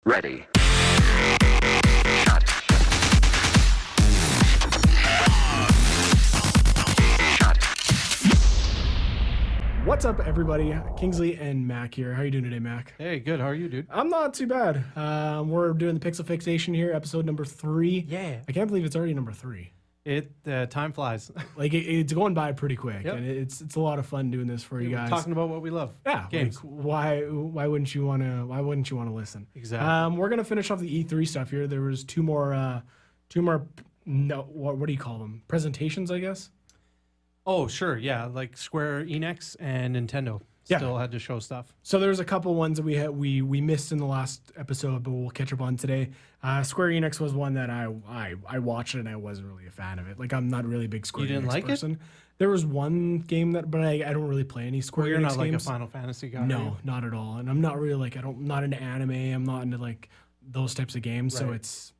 Ready. What's up, everybody? Kingsley and Mack here. How you doing today, Mack? Hey, good. How are you, dude? I'm not too bad. We're doing the Pixel Fixation here, episode number 3. Yeah. I can't believe it's already number 3. Time flies. Like it's going by pretty quick, Yep. and it's a lot of fun doing this for you guys. Talking about what we love. Yeah, games. Like, why wouldn't you want to listen? Exactly. We're gonna finish off the E3 stuff here. There was two more. No, what do you call them? Presentations, I guess. Oh, sure. Yeah, like Square Enix and Nintendo still had to show stuff. So there's a couple ones that we missed in the last episode, but we'll catch up on today. Square Enix was one that I watched and I wasn't really a fan of it. Like, I'm not really a big Square You didn't Enix like person. it? There was one game that, but I don't really play any Square Well, you're Enix not like games. a Final Fantasy guy. No, not at all. And I'm not really like I'm not into anime. I'm not into like those types of games. So Right. it's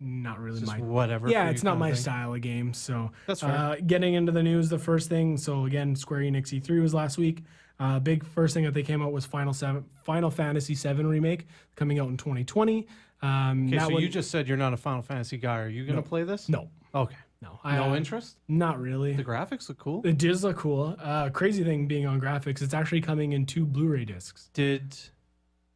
not really Just my whatever. yeah, for it's you not kind of my thing. style of game. So That's fair. getting into the news, the first thing. So again, Square Enix E3 was last week. Big first thing that they came out was Final Fantasy VII remake coming out in 2020. Okay, that so one, you just said you're not a Final Fantasy guy. Are you going to play this? no, Okay. no, No interest? Not really. The graphics look cool. It does look cool. Crazy thing being on graphics, it's actually coming in 2 Blu-ray discs.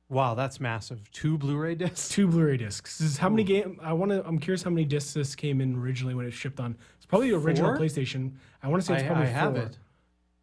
Wow, that's massive. 2 Blu-ray discs? 2 Blu-ray discs. This is how many game? I'm curious how many discs this came in originally when it shipped on. It's probably the original 4? PlayStation. I want to say it's probably I have 4. it.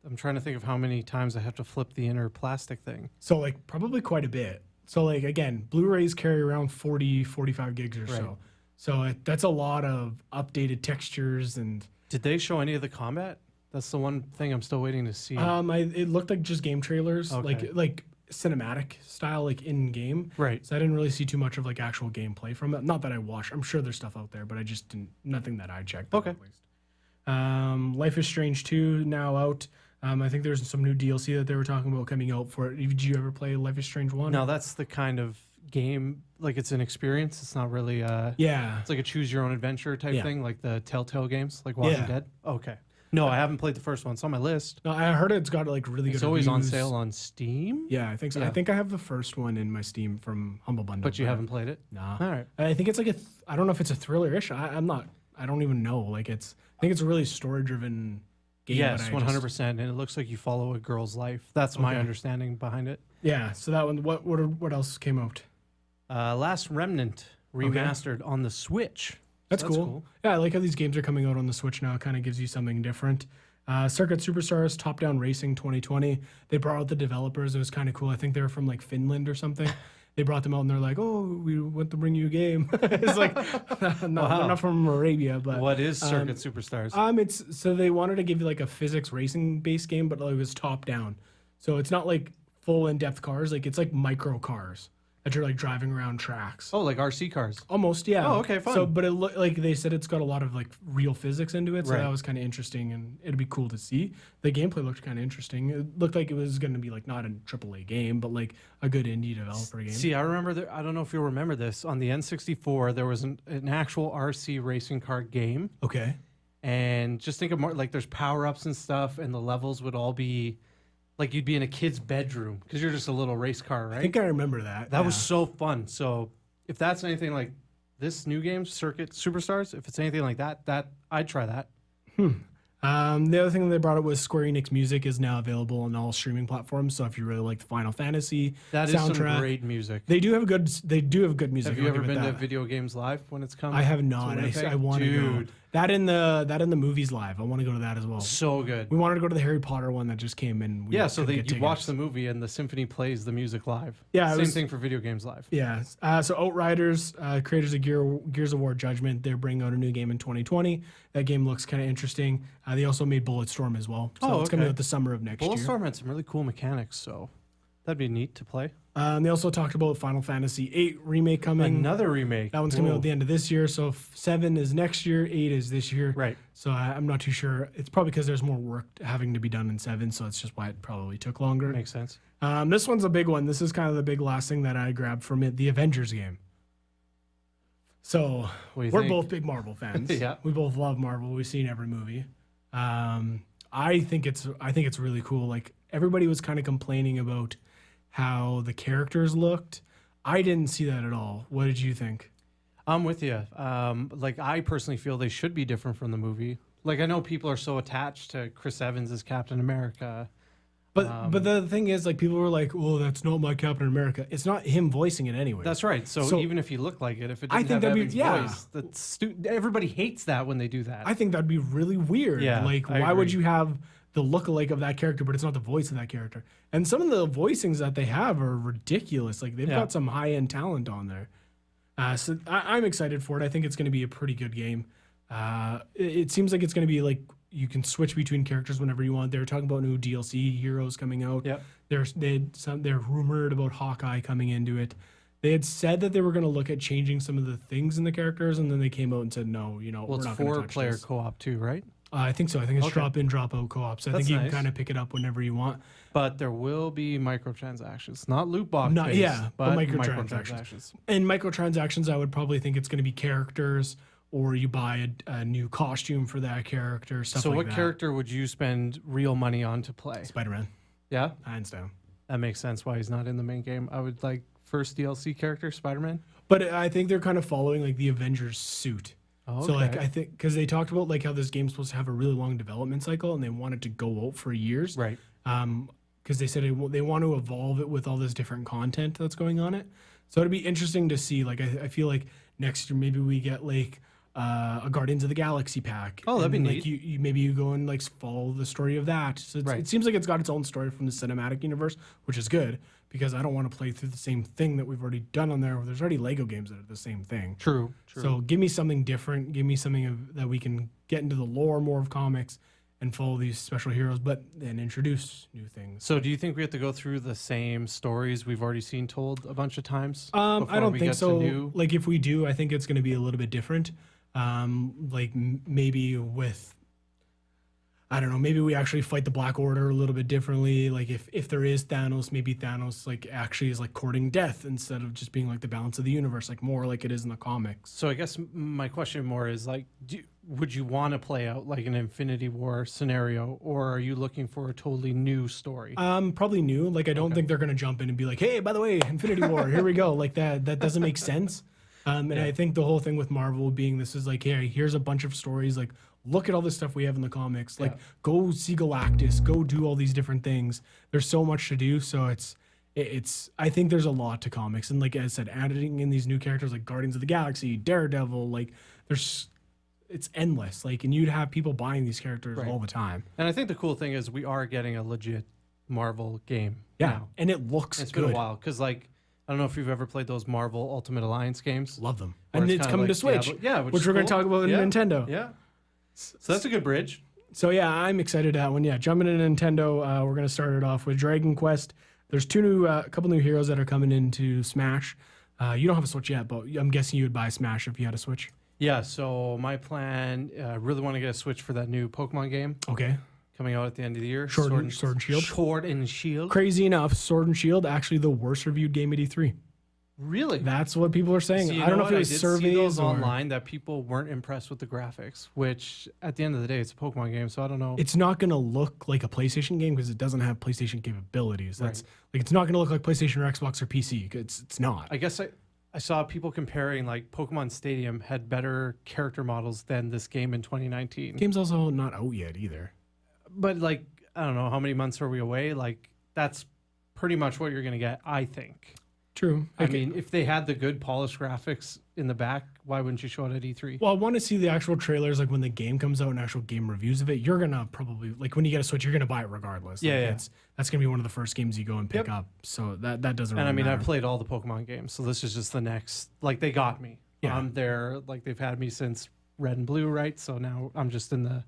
I'm trying to think of how many times I have to flip the inner plastic thing. So like probably quite a bit. So like again, Blu-rays carry around 40, 45 gigs or Right. so. So that's a lot of updated textures and Did they show any of the combat? That's the one thing I'm still waiting to see. it looked like just game trailers, Okay. like cinematic style, like in game. Right. So I didn't really see too much of like actual gameplay from it. Not that I watched. I'm sure there's stuff out there, but I just didn't. Nothing that I checked. Okay. At least. Life is Strange 2 now out. I think there's some new DLC that they were talking about coming out for it. Did you ever play Life is Strange 1? No, that's the kind of game, like it's an experience. It's not really Yeah. it's like a choose your own adventure type Yeah. thing, like the Telltale games, like Walking Yeah. Dead. Okay. No, I haven't played the first one. It's on my list. No, I heard it's got like really good It's always on reviews. sale on Steam. Yeah, I think so. I Yeah. think I have the first one in my Steam from Humble Bundle. But you haven't played it? Nah. All right. I think it's like I don't know if it's a thriller-ish. I'm not. I don't even know. Like I think it's a really story-driven game. Yes, but 100%. And it looks like you follow a girl's life. That's my Okay. understanding behind it. Yeah. So that one. What else came out? Last Remnant remastered on the Switch. That's, So cool. Yeah, I like how these games are coming out on the Switch now. It kind of gives you something different. Circuit Superstars Top Down Racing 2020. They brought out the developers. It was kind of cool. I think they were from like Finland or something. They brought them out and they're like, "Oh, we want to bring you a game." It's like, no, Wow. they're not from Arabia, but What is Circuit Superstars? it's so they wanted to give you like a physics racing based game, but like it was top down. So it's not like full in depth cars. Like it's like micro cars that you're like driving around tracks. Oh, like RC cars. Almost, yeah. Oh, okay, fun. So, but it like they said, it's got a lot of like real physics into it, so Right. that was kind of interesting, and it'd be cool to see. The gameplay looked kind of interesting. It looked like it was going to be like not a AAA game, but like a good indie developer game. See, I remember I don't know if you'll remember this. On the N64, there was an actual RC racing car game. Okay. And just think of more like there's power ups and stuff, and the levels would all be like you'd be in a kid's bedroom because you're just a little race car, right? I think I remember that. That was yeah. so fun. So if that's anything like this new game, Circuit Superstars, if it's anything like that I'd try that. The other thing they brought up was Square Enix music is now available on all streaming platforms. So if you really like the Final Fantasy That is soundtrack, some great music. they do have good music. Have you I'll ever give it been to that. Video Games Live when it's come? I have to not. Winnipeg? I want to go. Dude, That in the movies live. I want to go to that as well. so good. We wanted to go to the Harry Potter one that just came in. We Yeah, so couldn't you get watch tickets. the movie and the symphony plays the music live. Yeah, it Same was- thing for Video Games Live. Yeah. So Outriders, creators of Gears of War Judgment, they're bringing out a new game in 2020. That game looks kind of interesting. They also made Bulletstorm as well. So Oh, it's coming okay. out the summer of next year. Bulletstorm had some really cool mechanics, so that'd be neat to play. They also talked about Final Fantasy VIII remake coming. Another remake. That one's coming out Whoa. at the end of this year. So 7 is next year, 8 is this year. Right. So I'm not too sure. It's probably because there's more work having to be done in 7, so it's just why it probably took longer. Makes sense. This one's a big one. This is kind of the big last thing that I grabbed from it, the Avengers game. So What do you we're think? both big Marvel fans. Yeah. We both love Marvel. We've seen every movie. I think it's really cool. Like everybody was kind of complaining about how the characters looked. I didn't see that at all. What did you think? I'm with you. Like I personally feel they should be different from the movie. Like I know people are so attached to Chris Evans as Captain America. But the thing is, like, people were like, "Oh, that's not my Captain America." It's not him voicing it anyway. That's right. So even if he looked like it, if it I didn't think have that'd be- Evan's yeah. voice, everybody hates that when they do that. I think that'd be really weird. Yeah, Like, I why would agree. you have the lookalike of that character, but it's not the voice of that character? And some of the voicings that they have are ridiculous. Like, they've Yeah. got some high end talent on there. So I'm excited for it. I think it's going to be a pretty good game. It seems like it's going to be like you can switch between characters whenever you want. They're talking about new DLC heroes coming out. Yep. They're rumored about Hawkeye coming into it. They had said that they were going to look at changing some of the things in the characters, and then they came out and said, no, Well, we're it's not going to touch 4-player this. co-op too, right? I think so. I think it's Okay. drop in, drop out co-op. So I That's think you nice. can kind of pick it up whenever you want. But there will be microtransactions, not loot box. Not- based, yeah, but but microtransactions. And microtransactions, I would probably think it's going to be characters, or you buy a new costume for that character, stuff So like what that. character would you spend real money on to play? Spider-Man, Yeah, hands down. that makes sense why he's not in the main game. I would like first DLC character, Spider-Man. But I think they're kind of following like the Avengers suit. Oh, So like okay. I think because they talked about like how this game's supposed to have a really long development cycle, and they want it to go out for years. Right. Because they said they want to evolve it with all this different content that's going on it. So it'd be interesting to see. Like I feel like next year maybe we get like a Guardians of the Galaxy pack. Oh, that'd be and, neat. Like you maybe you go and like follow the story of that. So Right. it seems like it's got its own story from the cinematic universe, which is good because I don't want to play through the same thing that we've already done on there. There's already Lego games that are the same thing. True. So give me something different. Give me something that we can get into the lore more of comics and follow these special heroes, but then introduce new things. So do you think we have to go through the same stories we've already seen told a bunch of times? I before don't we think get to so. new- Like if we do, I think it's going to be a little bit different. Like maybe with, I don't know, maybe we actually fight the Black Order a little bit differently. Like if there is Thanos, maybe Thanos like actually is like courting death instead of just being like the balance of the universe, like more like it is in the comics. So I guess my question more is like, would you want to play out like an Infinity War scenario, or are you looking for a totally new story? Probably new. Like I don't think they're gonna jump in and be like, "Hey, by the way, Infinity War, here we go." Like that. That doesn't make sense. And I think the whole thing with Marvel being this is like, "Hey, here's a bunch of stories. Like, look at all this stuff we have in the comics. Like, go see Galactus. Go do all these different things. There's so much to do. So it's. I think there's a lot to comics, and like I said, adding in these new characters like Guardians of the Galaxy, Daredevil. Like, it's endless. Like, and you'd have people buying these characters Right. all the time. And I think the cool thing is we are getting a legit Marvel game. Yeah, now. and it looks It's good. been a while because like I don't know if you've ever played those Marvel Ultimate Alliance games. Love them. Where And it's it's kinda coming to like Switch, Diablo- which is we're going to cool. talk about in Yeah. Nintendo. Yeah. So that's a good bridge. So yeah, I'm excited to that one. Yeah, jumping into Nintendo, we're going to start it off with Dragon Quest. There's a couple new heroes that are coming into Smash. You don't have a Switch yet, but I'm guessing you would buy Smash if you had a Switch. Yeah. So my plan, really want to get a Switch for that new Pokemon game Okay. coming out at the end of the year. Sword and Shield? Sword and Shield. Crazy enough, Sword and Shield actually the worst reviewed game at E3. Really? That's what people are saying. So you I don't know if what? it was I did surveys see those or online that people weren't impressed with the graphics, which at the end of the day, it's a Pokemon game, so I don't know. it's not going to look like a PlayStation game because it doesn't have PlayStation capabilities. That's like it's not going to look like PlayStation or Xbox or PC. It's not. I guess I saw people comparing like Pokemon Stadium had better character models than this game in 2019. Game's also not out yet either. But like, I don't know how many months are we away? Like that's pretty much what you're going to get, I think. True. I mean, if they had the good polished graphics in the back, why wouldn't you show it at E3? Well, I want to see the actual trailers, like when the game comes out and actual game reviews of it. You're gonna probably like when you get a Switch, you're gonna buy it regardless. Yeah, Like, yeah. that's gonna be one of the first games you go and pick up. So that doesn't. And Really I mean, matter. I've played all the Pokemon games, so this is just the next. Like they got me. Yeah. I'm there. Like they've had me since Red and Blue, right? So now I'm just in the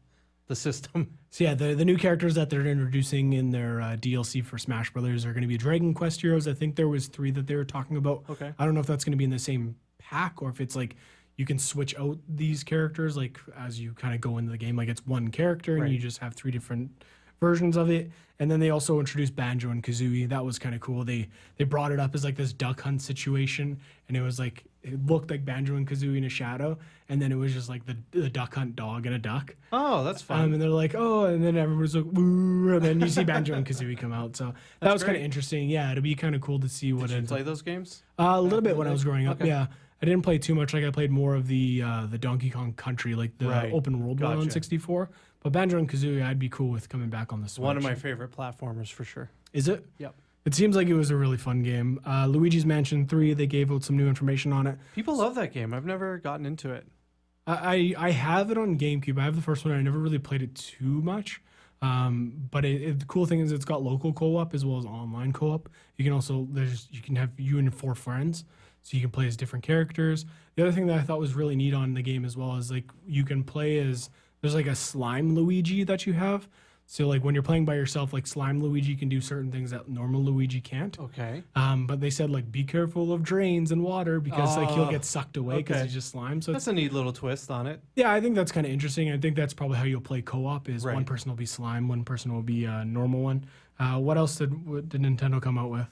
system. So yeah, the new characters that they're introducing in their DLC for Smash Brothers are going to be Dragon Quest heroes. I think there was 3 that they were talking about. Okay. I don't know if that's going to be in the same pack or if it's like you can switch out these characters like as you kind of go into the game. Like it's one character and Right. you just have 3 different versions of it. And then they also introduced Banjo and Kazooie. That was kind of cool. They brought it up as like this duck hunt situation, and it was like it looked like Banjo and Kazooie in a shadow, and then it was just like the duck hunt dog and a duck. Oh, that's fun. And they're like, oh, and then everyone's like, woo, and then you see Banjo and Kazooie come out. So that was kind of great. interesting. Yeah, it'd be kind of cool to see what Did you ends play up. those games? A little bit when I was growing up. Okay. Yeah, I didn't play too much. Like I played more of the Donkey Kong Country, like the Right. open world one on Gotcha. 64. But Banjo and Kazooie, I'd be cool with coming back on the Switch. One of my favorite platformers for sure. Is it? Yep. It seems like it was a really fun game. Luigi's Mansion 3, they gave out some new information on it. People love that game. I've never gotten into it. I have it on GameCube. I have the first one. I never really played it too much. But the cool thing is it's got local co-op as well as online co-op. You can also you can have you and 4 friends, so you can play as different characters. The other thing that I thought was really neat on the game as well is like you can play as there's like a slime Luigi that you have. So like when you're playing by yourself, like slime Luigi can do certain things that normal Luigi can't. Okay. But they said like be careful of drains and water because like he'll Oh, get sucked away because okay. he's just slime. So That's a neat little twist on it. yeah, I think that's kind of interesting. I think that's probably how you'll play co-op is one Right. person will be slime, one person will be a normal one. What else did Nintendo come out with?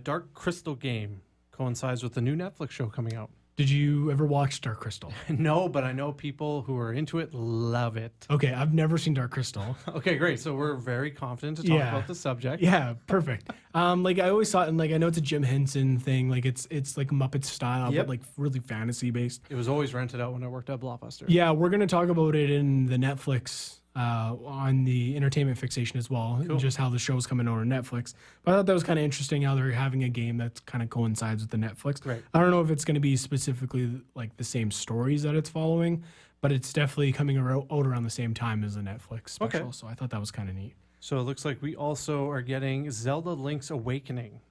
Dark Crystal game coincides with the new Netflix show coming out. Did you ever watch Dark Crystal? No, but I know people who are into it love it. Okay, I've never seen Dark Crystal. Okay, great. So we're very confident to talk Yeah. about the subject. Yeah, perfect. Like I always saw it, and like I know it's a Jim Henson thing. Like it's like Muppet style, Yep. but like really fantasy based. It was always rented out when I worked at Blockbuster. Yeah, we're gonna talk about it in the Netflix on the entertainment fixation as well, Cool. and just how the show's coming over to Netflix. But I thought that was kind of interesting how they're having a game that kind of coincides with the Netflix. Right. I don't know if it's going to be specifically like the same stories that it's following, but it's definitely coming out around the same time as the Netflix special. Okay. So I thought that was kind of neat. So it looks like we also are getting Zelda Link's Awakening.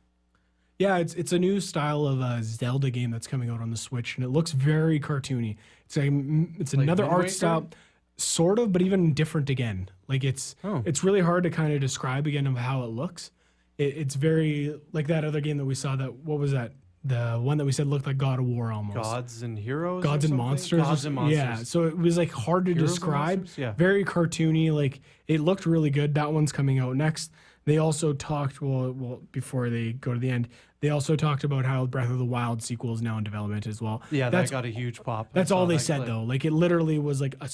Yeah, it's a new style of a Zelda game that's coming out on the Switch, and it looks very cartoony. It's Like another Wind art Waker? style, sort of, but even different again. Like it's really hard to kind of describe again of how it looks. It's very like that other game that we saw. That what was that? The one that we said looked like God of War almost. Gods and Heroes? Gods or and something? Monsters. Gods and Monsters. Yeah, so it was like hard to Heroes and describe. Monsters? Yeah. Very cartoony. Like it looked really good. That one's coming out next. They also talked well before they go to the end. They also talked about how Breath of the Wild sequel is now in development as well. Yeah, that's that got a huge pop. I that's saw all they that said clip. though. Like it literally was like a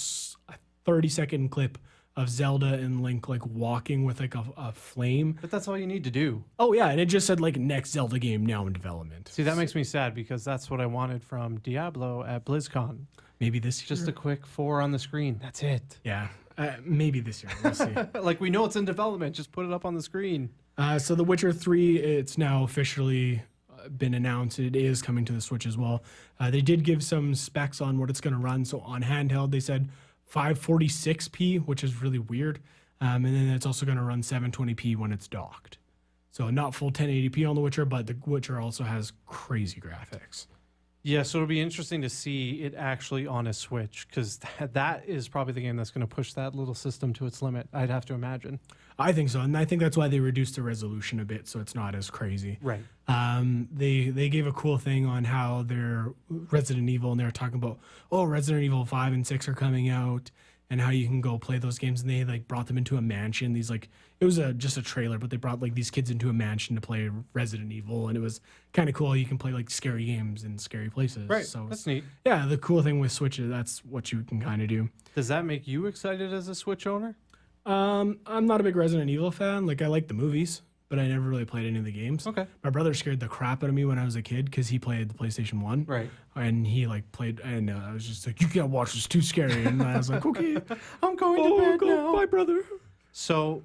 30-second clip of Zelda and Link like walking with like a flame. But that's all you need to do. Oh yeah, and it just said like next Zelda game now in development. See, that makes me sad because that's what I wanted from Diablo at BlizzCon. Maybe this year. Just a quick 4 on the screen. That's it. Yeah, maybe this year. We'll see. Like, we know it's in development. Just put it up on the screen. So The Witcher 3, it's now officially been announced. It is coming to the Switch as well. They did give some specs on what it's going to run. So on handheld, they said 546p, which is really weird. And then it's also going to run 720p when it's docked. So not full 1080p on The Witcher, but The Witcher also has crazy graphics. Yeah, so it'll be interesting to see it actually on a Switch because that is probably the game that's going to push that little system to its limit, I'd have to imagine. I think so. And I think that's why they reduced the resolution a bit so it's not as crazy. Right. They gave a cool thing on how their Resident Evil, and they were talking about, Resident Evil 5 and 6 are coming out and how you can go play those games. And they like brought them into a mansion. These like, it was just a trailer, but they brought like these kids into a mansion to play Resident Evil. And it was kind of cool. You can play like scary games in scary places. Right. So That's neat. yeah, the cool thing with Switch is that's what you can kind of do. Does that make you excited as a Switch owner? I'm not a big Resident Evil fan. Like I like the movies, but I never really played any of the games. Okay. My brother scared the crap out of me when I was a kid because he played the PlayStation 1. Right. And he like played, and I was just like, you can't watch this, too scary. And I was like, okay, I'm going to bed now. bye, brother. So,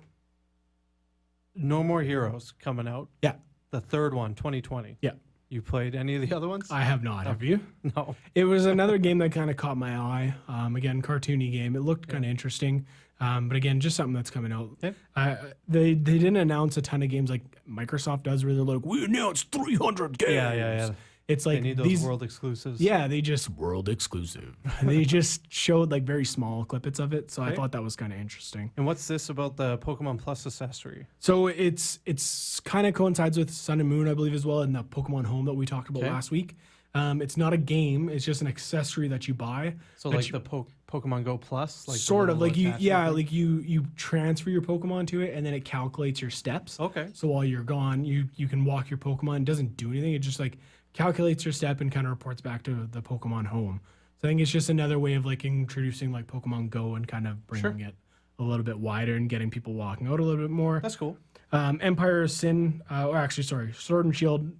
No More Heroes coming out. Yeah. The third one, 2020. Yeah. You played any of the other ones? I have not. Have you? No. It was another game that kind of caught my eye. Again, cartoony game. It looked kind of interesting. But again, just something that's coming out. Okay. They didn't announce a ton of games like Microsoft does, where they're like, we announced 300 games. Yeah. It's They like need those world exclusives. Yeah, they just world exclusive. They just showed like very small clippets of it, so I Okay. thought that was kind of interesting. And what's this about the Pokemon Plus accessory? So it's kind of coincides with Sun and Moon, I believe, as well, in the Pokemon Home that we talked about Okay. last week. It's not a game; it's just an accessory that you buy. So that like you- the Pokemon Go Plus, like the sort of little like you, attachment yeah, thing? like you transfer your Pokemon to it, and then it calculates your steps. Okay. So while you're gone, you can walk your Pokemon. It doesn't do anything. It just like calculates your step and kind of reports back to the Pokemon Home. So I think it's just another way of like introducing like Pokemon Go and kind of bringing it a little bit wider and getting people walking out a little bit more. That's cool. Empire of Sin, or actually, sorry, Sword and Shield.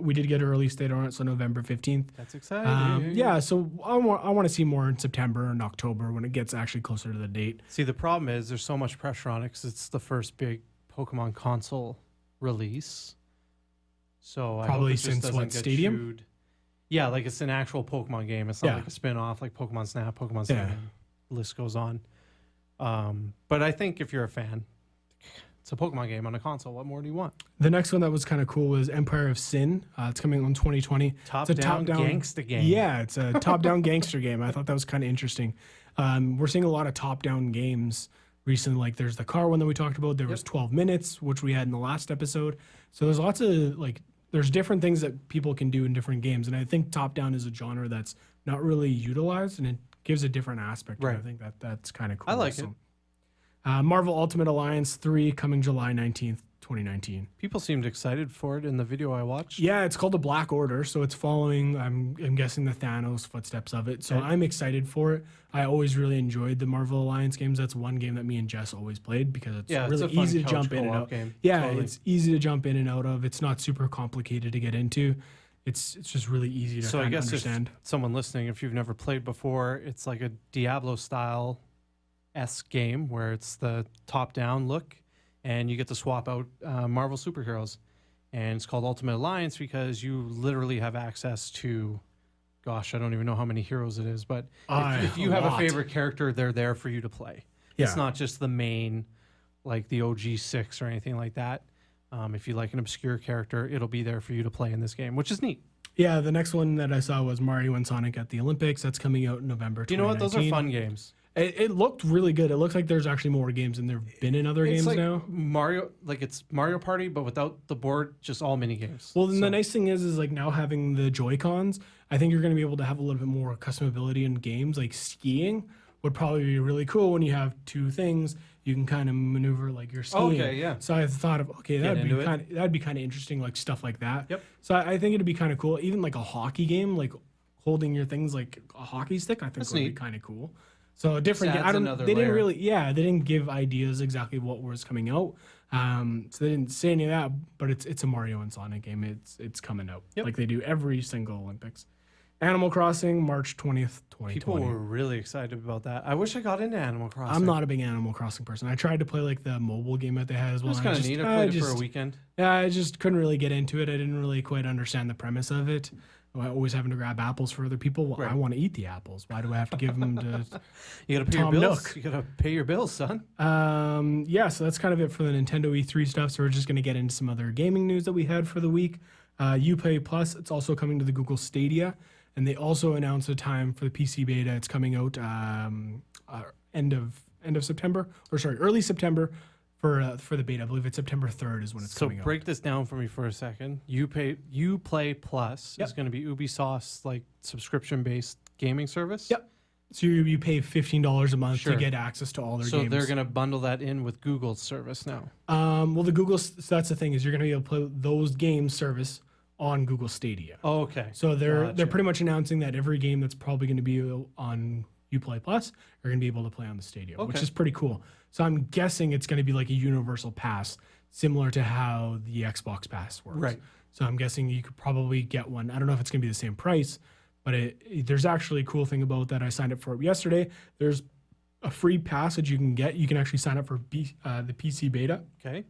We did get a release date on it, so November 15th. That's exciting. Yeah, so I want to see more in September and October when it gets actually closer to the date. See, the problem is there's so much pressure on it because it's the first big Pokemon console release. So I hope Probably it just since doesn't what, get Stadium? chewed. Yeah, like it's an actual Pokemon game. It's not Yeah. like a spin-off like Pokemon Snap, Pokemon Yeah. Sun. List goes on. But I think if you're a fan, it's a Pokemon game on a console. What more do you want? The next one that was kind of cool was Empire of Sin. It's coming on 2020. Top-down it's a top-down gangsta game. Yeah, it's a top-down gangster game. I thought that was kind of interesting. We're seeing a lot of top-down games recently. Like there's the car one that we talked about. There was 12 minutes, which we had in the last episode. So there's lots of like there's different things that people can do in different games, and I think top-down is a genre that's not really utilized, and it gives a different aspect. Right. I think that's kind of cool. I like it. Marvel Ultimate Alliance 3 coming July 19th, 2019. People seemed excited for it in the video I watched. Yeah, it's called the Black Order, so it's following, I'm guessing, the Thanos footsteps of it. So Okay. I'm excited for it. I always really enjoyed the Marvel Alliance games. That's one game that me and Jess always played because it's Yeah, it's really a fun easy to couch jump in and co-op out. game. Yeah, Totally. it's easy to jump in and out of. It's not super complicated to get into. It's just really easy to So I kind of guess understand. if someone listening, if you've never played before, it's like a Diablo style game where it's the top down look and you get to swap out Marvel superheroes. And it's called Ultimate Alliance because you literally have access to, gosh, I don't even know how many heroes it is, but if you have a lot. favorite character, they're there for you to play. Yeah. It's not just the main, like the OG6 or anything like that. If you like an obscure character, it'll be there for you to play in this game, which is neat. Yeah, the next one that I saw was Mario and Sonic at the Olympics. That's coming out in November 2019. You know what? Those are fun games. It looked really good. It looks like there's actually more games than there've been in other It's games like now. Mario, like it's Mario Party, but without the board, just all mini games. Well, then So- the nice thing is like now having the Joy-Cons, I think you're going to be able to have a little bit more customability in games. Like skiing would probably be really cool when you have two things. You can kind of maneuver like you're skiing. Okay, yeah. So I thought of that'd into it. be kind of interesting, like stuff like that. Yep. So I think it'd be kind of cool. Even like a hockey game, like holding your things like a hockey stick, I think That's would be neat. kind of cool. So a different. adds I don't. another They didn't layer. really. Yeah, they didn't give ideas exactly what was coming out. So they didn't say any of that. But it's a Mario and Sonic game. It's coming out Yep. like they do every single Olympics. Animal Crossing, March 20th, 2020. People were really excited about that. I wish I got into Animal Crossing. I'm not a big Animal Crossing person. I tried to play like the mobile game that they had as It well. was and kind of just- neat. I played it for a weekend. Yeah, I just couldn't really get into it. I didn't really quite understand the premise of it. Always having to grab apples for other people. Well, I Right. want to eat the apples. Why do I have to give them to? You got to pay Tom your bills. Nook. You got to pay your bills, son. Yeah, so that's kind of it for the Nintendo E3 stuff. So we're just going to get into some other gaming news that we had for the week. Uplay Plus, it's also coming to the Google Stadia, and they also announced a time for the PC beta. It's coming out end of September, or sorry, early September for the beta. I believe it's September 3rd is when it's So coming out. break this down for me for a second. Uplay Plus Yep. is going to be Ubisoft's like subscription-based gaming service. Yep. So you pay $15 a month Sure. to get access to all their So games. they're going to bundle that in with Google's service now. Well, the Google. So that's the thing is you're going to be able to play those games service on Google Stadia. Oh, okay. So they're Gotcha. pretty much announcing that every game that's probably going to be on Uplay Plus are going to be able to play on the Stadia, which Okay. is pretty cool. So I'm guessing it's going to be like a universal pass, similar to how the Xbox Pass works. Right. So I'm guessing you could probably get one. I don't know if it's going to be the same price, but there's actually a cool thing about that. I signed up for it yesterday. There's a free pass that you can get. You can actually sign up for the PC beta. Okay.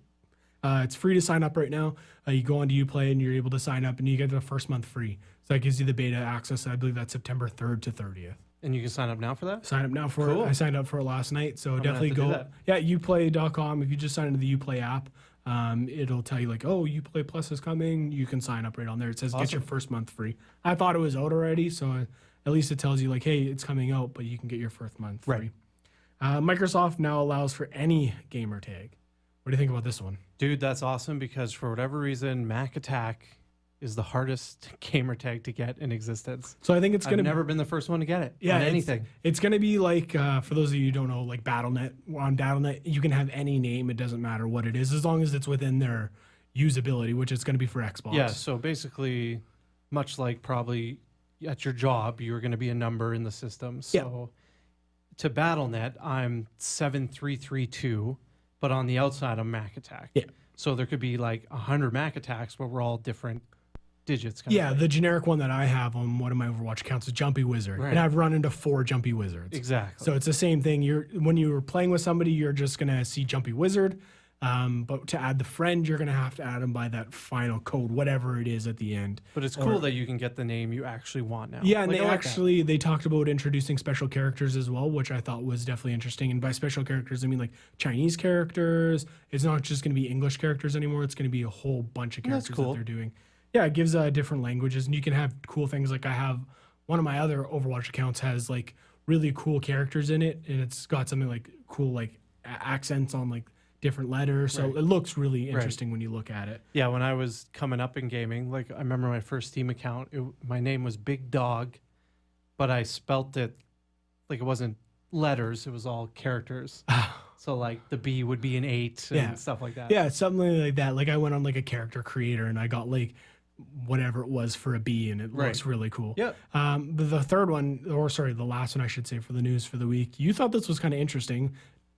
It's free to sign up right now. You go onto Uplay and you're able to sign up and you get the first month free. So that gives you the beta access. I believe that's September 3rd to 30th. And you can sign up now for that? Sign up now for Cool. it. I signed up for it last night. So gonna definitely have to do go. that. Yeah, uplay.com. If you just sign into the Uplay app, it'll tell you like, oh, you play Plus is coming. You can sign up right on there. It says get your Awesome. first month free. I thought it was out already, so at least it tells you like, hey, it's coming out, but you can get your first month free. Right. Microsoft now allows for any gamer tag. What do you think about this one? Dude, that's awesome because for whatever reason, Mac Attack is the hardest gamer tag to get in existence. So I think it's I've gonna never been the first one to get it yeah, on it's- anything. It's gonna be like for those of you who don't know, like BattleNet. On BattleNet, you can have any name. It doesn't matter what it is, as long as it's within their usability, which is going to be for Xbox. Yeah, so basically, much like probably at your job, you're going to be a number in the system. So to BattleNet, I'm 7332, but on the outside, I'm Mac Attack. Yeah. So there could be like 100 Mac Attacks, but we're all different digits. Kind Yeah, of thing. the generic one that I have on one of my Overwatch accounts is Jumpy Wizard, Right. and I've run into 4 Jumpy Wizards. Exactly. So it's the same thing. When you're playing with somebody, you're just gonna see Jumpy Wizard, but to add the friend, you're gonna have to add them by that final code, whatever it is at the end. But it's cool that you can get the name you actually want now. Yeah, and Like, they I like that. they talked about introducing special characters as well, which I thought was definitely interesting. And by special characters, I mean like Chinese characters. It's not just going to be English characters anymore. It's going to be a whole bunch of That's characters cool. that they're doing. Yeah, it gives different languages, and you can have cool things. Like I have one of my other Overwatch accounts has like really cool characters in it, and it's got something like cool like accents on like different letters. So Right. it looks really interesting when you look at it. Yeah, when I was coming up in gaming, like I remember my first Steam account, my name was Big Dog, but I spelt it like it wasn't letters, it was all characters. So like the B would be an 8 and Yeah. stuff like that. Yeah, it's something like that. Like I went on like a character creator and I got like whatever it was for a B, and it Right. looks really cool. Yep. But the third one, or sorry, the last one I should say for the news for the week, you thought this was kind of interesting.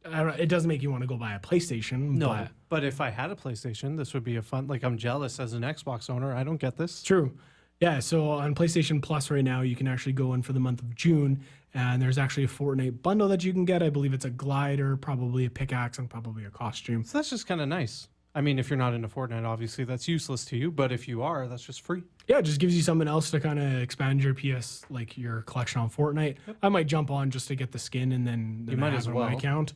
It doesn't make you want to go buy a PlayStation. No, but if I had a PlayStation, this would be a fun. Like I'm jealous as an Xbox owner. I don't get this. True. Yeah, so on PlayStation Plus right now, you can actually go in for the month of June, and there's actually a Fortnite bundle that you can get. I believe it's a glider, probably a pickaxe, and probably a costume. So that's just kind of nice. I mean, if you're not into Fortnite, obviously that's useless to you. But if you are, that's just free. Yeah, it just gives you something else to kind of expand your PS, like your collection on Fortnite. I might jump on just to get the skin, and then You might I have as it on my well. account.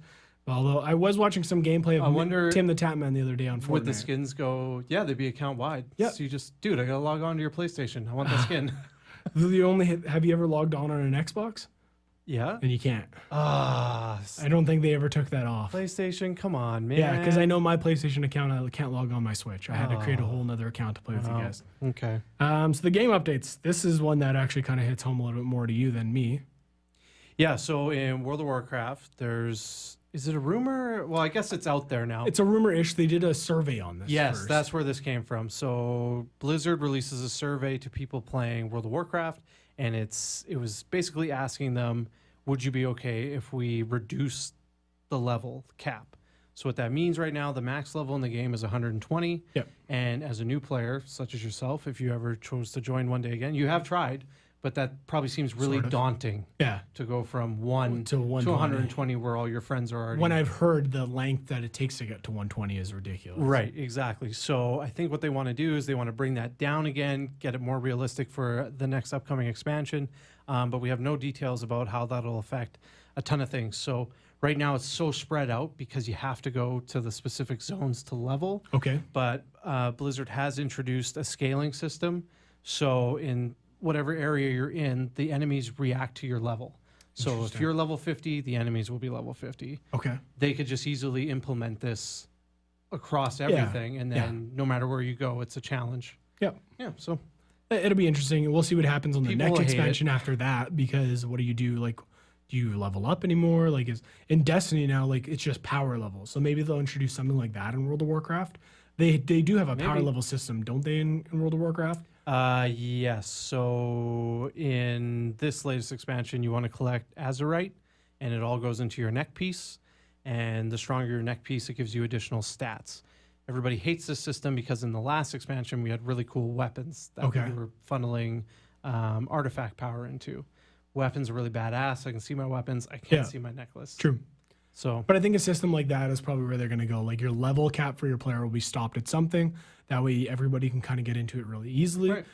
Although I was watching some gameplay I of wonder- Tim the Tatman the other day on Fortnite. Would the skins go? Yeah, they'd be account wide. Yeah. So you just, dude, I gotta log on to your PlayStation. I want that skin. Have you ever logged on an Xbox? Yeah. And you can't. Ah, I don't think they ever took that off. PlayStation. Come on, man. Yeah, because I know my PlayStation account, I can't log on my Switch. I had to create a Oh. whole nother account to play with you Wow. guys. Okay. So the game updates. This is one that actually kind of hits home a little bit more to you than me. Yeah. So in World of Warcraft, is it a rumor? Well, I guess it's out there now. It's a rumor-ish. They did a survey on this. Yes, first. that's where this came from. So Blizzard releases a survey to people playing World of Warcraft, and it was basically asking them, would you be okay if we reduce the level cap? So what that means right now, the max level in the game is 120. Yep. And as a new player, such as yourself, if you ever chose to join one day again, you have tried, but that probably seems really Sort of. daunting Yeah. to go from 1 To to 120. 120 where all your friends are already. When I've heard the length that it takes to get to 120 is ridiculous. Right, exactly. So I think what they want to do is they want to bring that down again, get it more realistic for the next upcoming expansion. But we have no details about how that'll affect a ton of things. So right now it's so spread out because you have to go to the specific zones to level. Okay. But Blizzard has introduced a scaling system. So in whatever area you're in, the enemies react to your level. So if Interesting. you're level 50, the enemies will be level 50. Okay. They could just easily implement this across everything, and then no matter where you go, it's a challenge. Yeah. Yeah. So It'll be interesting. We'll see what happens on the People next will hate expansion after that, because what do you do? Like, do you level up anymore? Like, is in Destiny now, like it's just power level. So maybe they'll introduce something like that in World of Warcraft. They do have a power Maybe. level system, don't they, in World of Warcraft? yes. So in this latest expansion, you want to collect Azurite, and it all goes into your neck piece. And the stronger your neck piece, it gives you additional stats. Everybody hates this system because in the last expansion, we had really cool weapons that Okay. we were funneling artifact power into. Weapons are really badass. I can see my weapons. I can't Yeah. see my necklace. True. So But I think a system like that is probably where they're going to go. Like your level cap for your player will be stopped at something. That way everybody can kind of get into it really easily. Right.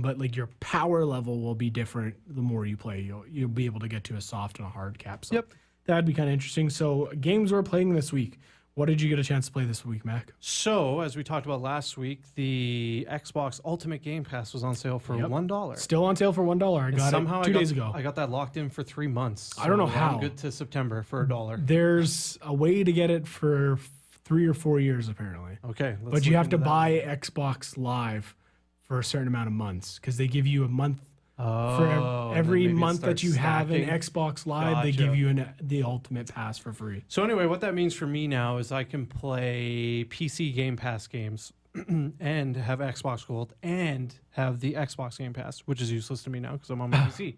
But like your power level will be different the more you play. You'll be able to get to a soft and a hard cap. So Yep. that'd be kind of interesting. So games we're playing this week. What did you get a chance to play this week, Mac? So, as we talked about last week, the Xbox Ultimate Game Pass was on sale for $1. Still on sale for $1. I got it 2 days ago. I got that locked in for 3 months. I don't know so how. I'm good to September for $1. There's a way to get it for 3 or 4 years, apparently. Okay. But you have to buy Xbox Live for a certain amount of months because they give you a month. For every month that you have an Xbox Live, they give you the Ultimate Pass for free. So anyway, what that means for me now is I can play PC Game Pass games and have Xbox Gold and have the Xbox Game Pass, which is useless to me now because I'm on my PC.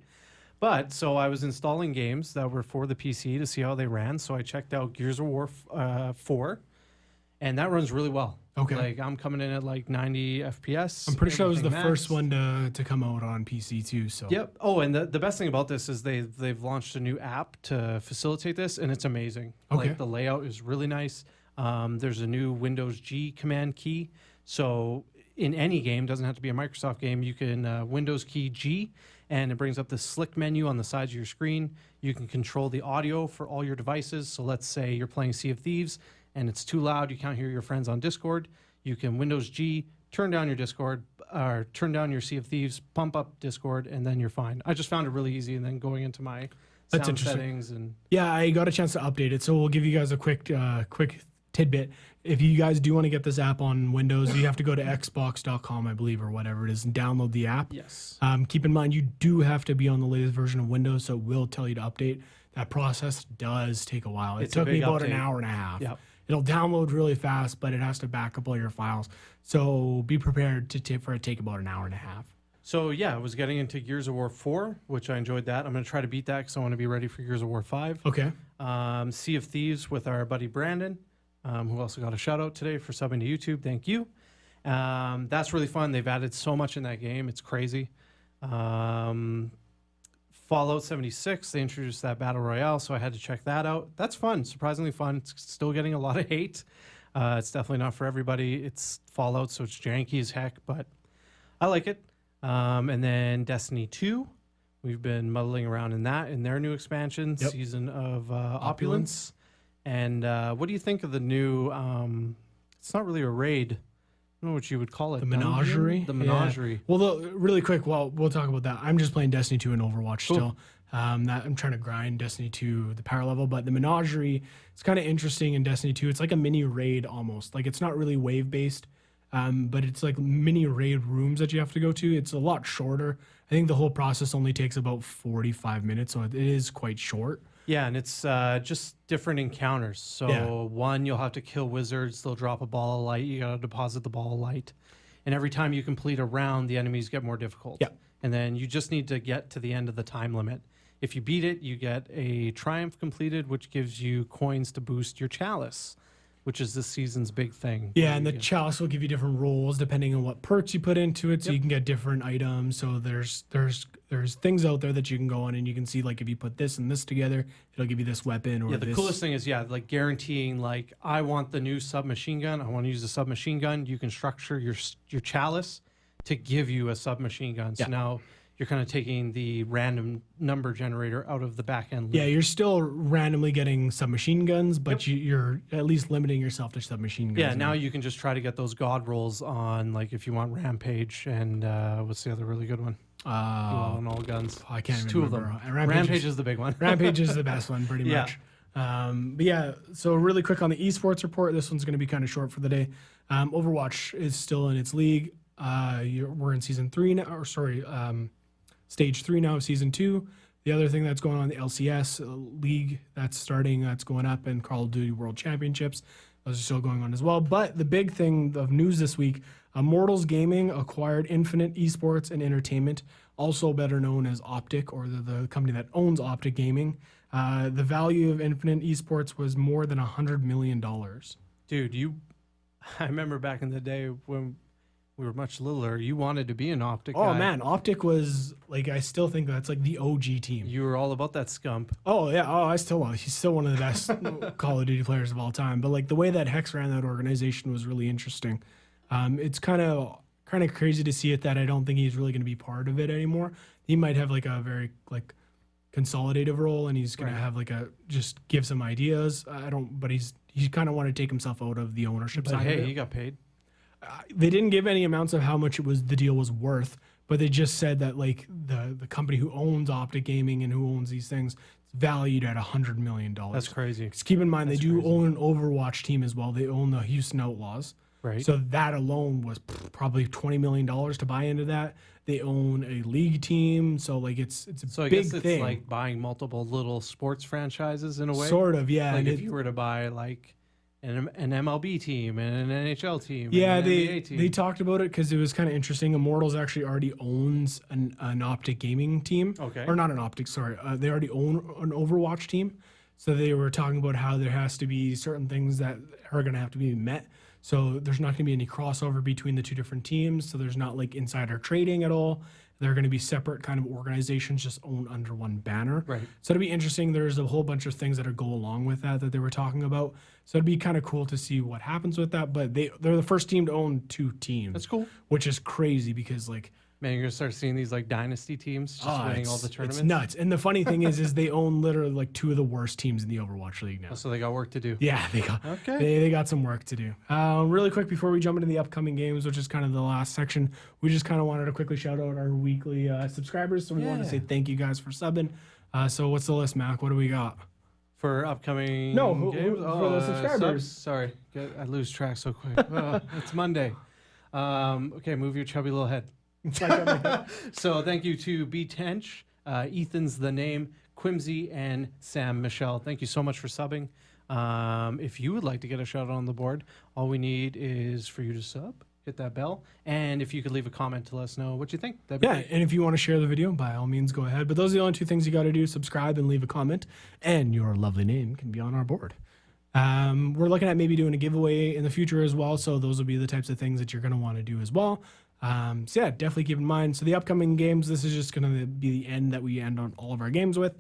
But so I was installing games that were for the PC to see how they ran. So I checked out Gears of War 4, and that runs really well. Okay. Like I'm coming in at like 90 FPS. I'm pretty sure it was the everything first maxed. one to come out on PC too. So Yep. Oh, and the best thing about this is they've launched a new app to facilitate this, and it's amazing. Okay. Like the layout is really nice. There's a new Windows G command key, so in any game, doesn't have to be a Microsoft game, you can Windows key G, and it brings up the slick menu on the sides of your screen. You can control the audio for all your devices. So let's say you're playing Sea of Thieves and it's too loud, you can't hear your friends on Discord. You can Windows G, turn down your Discord, or turn down your Sea of Thieves, pump up Discord, and then you're fine. I just found it really easy, and then going into my That's sound interesting. settings and yeah, I got a chance to update it. So we'll give you guys a quick tidbit. If you guys do want to get this app on Windows, you have to go to xbox.com, I believe, or whatever it is, and download the app. yes. Keep in mind, you do have to be on the latest version of Windows, so it will tell you to update. That process does take a while. It It's a took me big about an update. hour and a half. Yep. It'll download really fast, but it has to back up all your files. So be prepared for it to take about an hour and a half. So yeah, I was getting into Gears of War 4, which I enjoyed that. I'm going to try to beat that because I want to be ready for Gears of War 5. Okay. Sea of Thieves with our buddy Brandon, who also got a shout out today for subbing to YouTube. Thank you. That's really fun. They've added so much in that game. It's crazy. Fallout 76, they introduced that Battle Royale, so I had to check that out. That's fun, surprisingly fun. It's still getting a lot of hate. It's definitely not for everybody. It's Fallout, so it's janky as heck, but I like it. And then Destiny 2, we've been muddling around in that, in their new expansion, Yep. Season of Opulence. And what do you think of the new, it's not really a raid, I don't know what you would call it. The dungeon? Menagerie? The Yeah. Menagerie. Well, really quick, we'll talk about that. I'm just playing Destiny 2 and Overwatch Cool. still. That I'm trying to grind Destiny 2 the power level, but the Menagerie, it's kind of interesting in Destiny 2. It's like a mini raid almost. Like it's not really wave based, but it's like mini raid rooms that you have to go to. It's a lot shorter. I think the whole process only takes about 45 minutes, so it is quite short. Yeah, and it's just different encounters. So Yeah. one, you'll have to kill wizards. They'll drop a ball of light. You got to deposit the ball of light. And every time you complete a round, the enemies get more difficult. Yeah. And then you just need to get to the end of the time limit. If you beat it, you get a triumph completed, which gives you coins to boost your chalice, which is this season's big thing. Yeah, and the You get- chalice will give you different roles depending on what perks you put into it, so Yep. you can get different items. So there's things out there that you can go on and you can see, like if you put this and this together, it'll give you this weapon or Yeah, the this. coolest thing is, like guaranteeing, like, I want the new submachine gun. I want to use the submachine gun. You can structure your chalice to give you a submachine gun. So Yeah. now you're kind of taking the random number generator out of the back end. Yeah, you're still randomly getting submachine guns, but you're at least limiting yourself to submachine guns. Yeah, now you can just try to get those god rolls on, like, if you want Rampage and what's the other really good one? You want on all guns. I can't There's even two of remember. them. Rampage Rampage is- is the big one. Rampage is the best one, pretty Yeah. much. But yeah, so really quick on the esports report. This one's going to be kind of short for the day. Overwatch is still in its league. We're in season 3 now, or sorry, stage 3 now of season 2. The other thing that's going on, the LCS league that's starting, that's going up, and Call of Duty World Championships, those are still going on as well. But the big thing of news this week, Immortals Gaming acquired Infinite Esports and Entertainment, also better known as Optic, or the company that owns Optic Gaming. The value of Infinite Esports was more than $100 million. Dude, I remember back in the day when we were much littler, you wanted to be an Optic Oh guy. man, Optic was like, I still think that's like the OG team. You were all about that scump. Oh yeah, I still love. He's still one of the best Call of Duty players of all time. But like the way that Hex ran that organization was really interesting. It's kind of crazy to see it that I don't think he's really going to be part of it anymore. He might have like a very like consolidative role, and he's going to have like just give some ideas. But he's he kind of wanted to take himself out of the ownership But side of hey, it. he got paid. They didn't give any amounts of how much the deal was worth, but they just said that like the company who owns Optic Gaming and who owns these things is valued at $100 million. That's crazy. Because keep in mind, That's they do crazy. own an Overwatch team as well. They own the Houston Outlaws. Right. So that alone was probably $20 million to buy into that. They own a league team, so like it's a So I big guess it's thing. like buying multiple little sports franchises in a way. Sort of, yeah. Like and if you were to buy like an MLB team and an NHL team. yeah, and an NBA team. they talked about it because it was kind of interesting. Immortals actually already owns an Optic Gaming team. Okay. Or not an Optic, sorry. They already own an Overwatch team. So they were talking about how there has to be certain things that are going to have to be met. So there's not going to be any crossover between the two different teams. So there's not like insider trading at all. They're going to be separate kind of organizations just owned under one banner. Right. So it'll be interesting. There's a whole bunch of things that go along with that they were talking about. So it'd be kind of cool to see what happens with that. But they're the first team to own two teams. That's cool. Which is crazy because like Man, you're gonna start seeing these like dynasty teams just winning all the tournaments. it's nuts. And the funny thing is they own literally like two of the worst teams in the Overwatch League now. So they got work to do. Yeah, they got Okay. they got some work to do. Really quick before we jump into the upcoming games, which is kind of the last section, we just kind of wanted to quickly shout out our weekly subscribers. So we wanted to say thank you guys for subbing. So what's the list, Mac? What do we got? For upcoming games? for the subscribers. Subs? Sorry, I lose track so quick. It's Monday. Okay, move your chubby little head. So thank you to B. Tench, Ethan's the name, Quimsy, and Sam Michelle. Thank you so much for subbing. If you would like to get a shout out on the board, all we need is for you to sub, hit that bell, and if you could leave a comment to let us know what you think. That'd be Yeah, great. and if you want to share the video, by all means, go ahead. But those are the only two things you got to do: subscribe and leave a comment, and your lovely name can be on our board. We're looking at maybe doing a giveaway in the future as well, so those will be the types of things that you're going to want to do as well. So yeah, definitely keep in mind. So the upcoming games, this is just going to be the end that we end on all of our games with.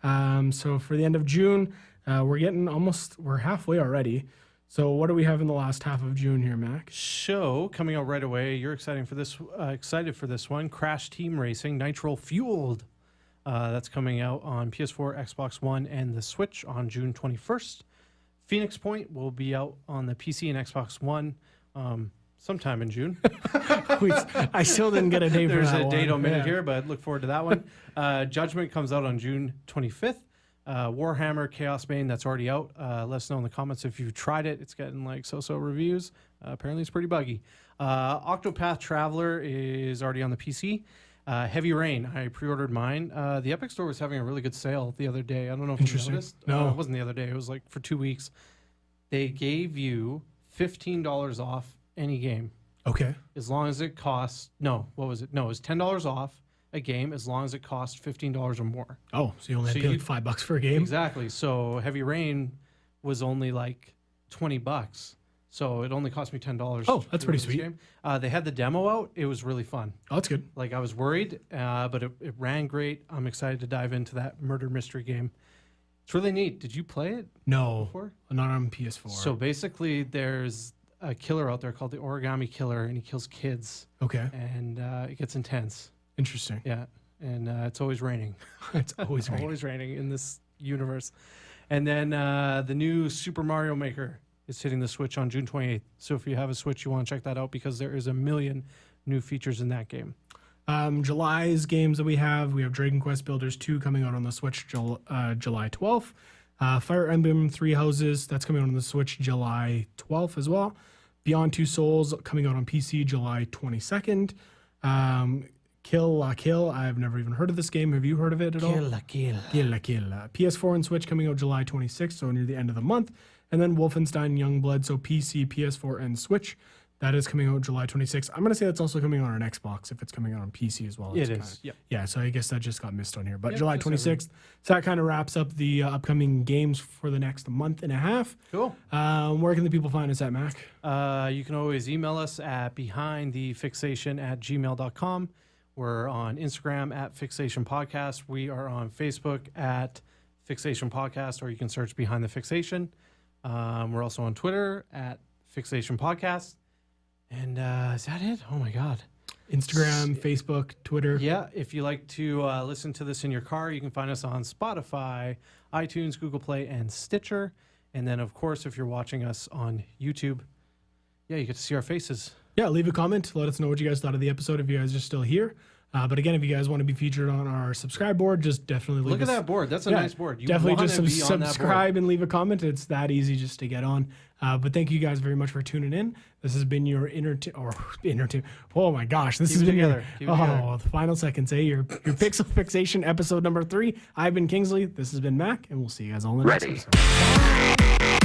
So for the end of June, we're halfway already. So what do we have in the last half of June here, Mac? Show coming out right away. You're excited for this one. Crash Team Racing Nitro Fueled. That's coming out on PS4, Xbox One, and the Switch on June 21st. Phoenix Point will be out on the PC and Xbox One sometime in June. I still didn't get a date for There's that a date one. omitted Yeah. here, but look forward to that one. Judgment comes out on June 25th. Warhammer Chaos Bane, that's already out. Let us know in the comments if you've tried it. It's getting like so-so reviews. Apparently it's pretty buggy. Octopath Traveler is already on the PC. Heavy Rain, I pre-ordered mine. The Epic Store was having a really good sale the other day. I don't know if you Interesting. noticed. No. It wasn't the other day. It was like for 2 weeks. They gave you $15 off any game Okay. as long as it costs. No, what was it? No, it was $10 off a game as long as it costs $15 or more. Oh, so you only have So to pay you- like $5 for a game? Exactly. So Heavy Rain was only like $20. So it only cost me $10. Oh, that's to pretty do this sweet. game. They had the demo out. It was really fun. Oh, that's good. Like I was worried, but it ran great. I'm excited to dive into that murder mystery game. It's really neat. Did you play it No, before? not on PS4. So basically, there's a killer out there called the Origami Killer, and he kills kids, okay, and it gets intense. interesting. Yeah, and it's always raining. It's always raining. Always raining in this universe. And then the new Super Mario Maker is hitting the Switch on June 28th. So if you have a Switch, you want to check that out because there is a million new features in that game. July's games that we have Dragon Quest Builders 2 coming out on the Switch July 12th. Fire Emblem 3 Houses, that's coming out on the Switch July 12th as well. Beyond Two Souls coming out on PC July 22nd. Kill La Kill, I've never even heard of this game. Have you heard of it at all? Kill La Kill. PS4 and Switch coming out July 26th, so near the end of the month. And then Wolfenstein Youngblood, so PC, PS4, and Switch. That is coming out July 26th. I'm going to say that's also coming out on Xbox if it's coming out on PC as well. It It's is. kinda- Yep. Yeah, so I guess that just got missed on here. But Yep, July just 26th. So that kind of wraps up the upcoming games for the next month and a half. Cool. Where can the people find us at, Mac? You can always email us at behindthefixation@gmail.com. We're on Instagram at Fixation Podcast. We are on Facebook at Fixation Podcast, or you can search Behind the Fixation. We're also on Twitter at Fixation Podcast. And is that it? Oh my God. Instagram, Facebook, Twitter. Yeah, if you like to listen to this in your car, you can find us on Spotify, iTunes, Google Play, and Stitcher. And then, of course, if you're watching us on YouTube, yeah, you get to see our faces. Yeah, leave a comment. Let us know what you guys thought of the episode if you guys are still here. But again, if you guys want to be featured on our subscribe board, just definitely leave Look at that board. That's a nice board. You definitely wanna just be on that board. subscribe and leave a comment. It's that easy just to get on. But thank you guys very much for tuning in. This has been your oh my gosh, this has been your the final seconds, your Pixel Fixation episode number 3. I've been Kingsley. This has been Mack, and we'll see you guys all in the next episode.